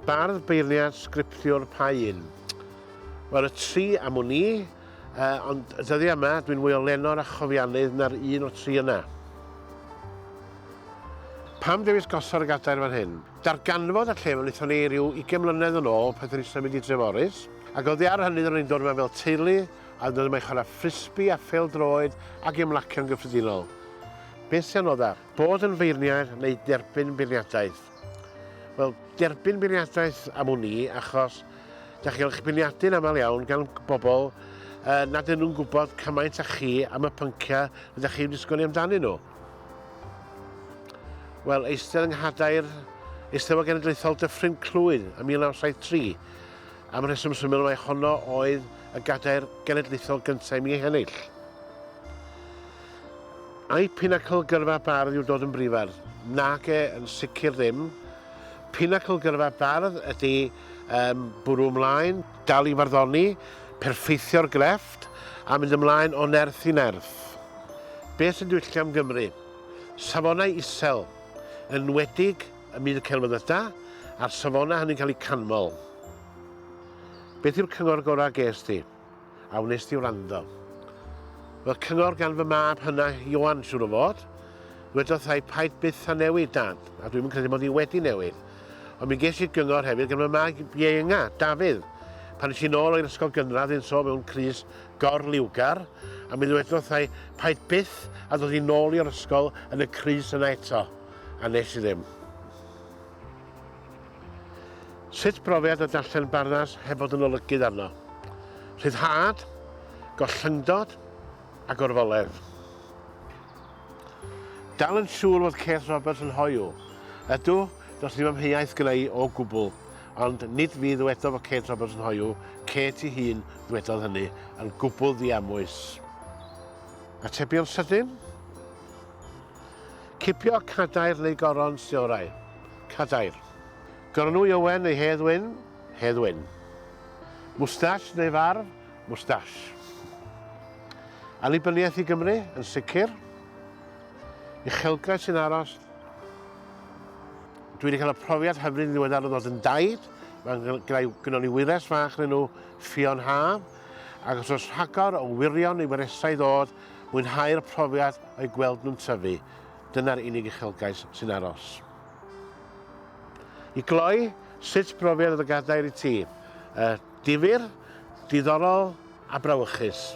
bardd, beirniad, sgriptiwr, pa un? Wel, y tri am hwn i, ond y dyddiau yma dwi'n mwy o lenor a chofiannydd na'r un o'r tri yna. Pam dewis gosod y gadair fan hyn? Darganfod y lle fe wnaethon ni ryw 20 mlynedd yn ôl pan ni symud i Dreforys, ac oedd ar hynny oedden ni'n dod yma fel teulu, a dod yma i chwarae frisbee a phêl-droed ac i ymlacion gyffredinol. Beth sy'n anodd ar? Bod yn feirniad neu derbyn beirniadaeth? Wel, derbyn beirniadaeth am hwn i, achos da chi gael eich beirniadu'n aml iawn gan bobl nad ydyn nhw'n gwybod cymaint â chi am y pynciau ydych chi'n disgwyl amdanyn nhw. Wel, eistedd yng Ngadair, Eisteddfod Genedlaethol Dyffryn Clwyd ym 1973. Am rheswm syml mai honno oedd y Gadair Genedlaethol gyntaf i mi ennill. Ai pinacl gyrfa bardd yw dod yn brifardd? Nag yn sicr ddim. Pinacl gyrfa bardd ydy bwrw ymlaen, dal i farddoni, perffeithio'r grefft a mynd ymlaen o nerth i nerth. Beth sy'n diwylliant am Gymru? Safonau isel, enwedig ym myd y celfyddyda, a'r safona hynny'n cael ei canmol. Beth yw'r cyngor gorau ges ti? A wnes ti wrando. Wel, cyngor gan fy mab hynna Iwan siŵr o fod. Wedodd thai paid byth a newid dad, a dwi'n credu bod hi wedi newid. Ond mi ges i gyngor hefyd gan fy mab ienga, Dafydd. Pan nes i nôl o'r ysgol gynradd yn so mewn crys gorliwgar, a mi ddwedodd thai paid byth a ddod i nôl i'r ysgol yn y crys yna eto. A nes i ddim. Sut brofiad o darllen barddas heb fod yn olygydd arno? Rhyddhad, gollyngdod a gorfoledd. Dal yn siŵr fod Kate Roberts yn hoiw. Ydw, does ddim amheuaeth gyda i o gwbl, ond nid fi ddwedodd fod Kate Roberts yn hoiw, Kate ei hun ddwedodd hynny yn gwbl ddiamwys. Atebion sydyn? Cipio cadair neu goron siorau? Cadair. Goronw Llwyn neu Hedd Llwyn? Hedd Llwyn. Mwstash neu farf? Mwstash. Annibyniaeth i Gymru? Yn sicr. Uchelgais sy'n aros? Dwi wedi cael y profiad hyfryd yn ddiweddar o ddod yn daid. Mae gynnon ni wyres fach yn nhw ffion haf. Ac os oes rhagor o wirion neu wyresau ddod, mwynhau'r profiad o'i gweld nhw'n tyfu. Dyna'r unig uchelgais sy'n aros. I gloi, sut brofiad oedd y gadair i ti? Difyr, diddorol a brawychus.